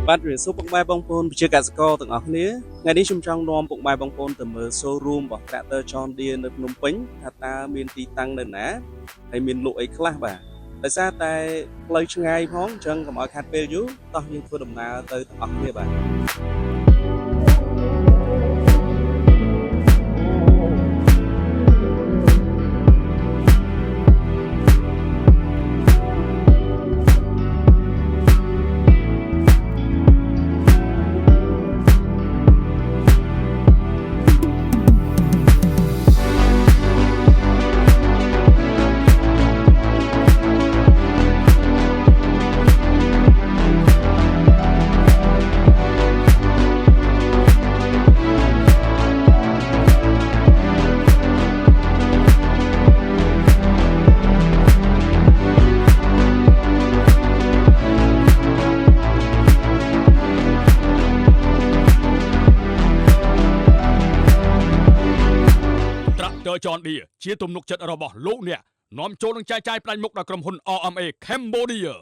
បាទរៀបសួរពុកម៉ែបងប្អូនប្រជាកសិករទាំងអស់គ្នាថ្ងៃនេះខ្ញុំចង់នាំពុកម៉ែបងប្អូនទៅមើល showroom របស់ Tractor John Deere នៅភ្នំពេញថាតើមានទីតាំងនៅណាហើយមានលក់អីខ្លះបាទដោយសារតែផ្លូវឆ្ងាយផងអញ្ចឹងកុំឲ្យខាត់ពេលយូរតោះយើងធ្វើដំណើរទៅទាំងអស់គ្នាបាទJohn Deere ជាទំនុកចិត្តរបស់លោកអ្នកនាំចូលនឹងចែកចាយផ្ដាច់មុខដល់ក្រុមហ៊ុន RMA Cambodia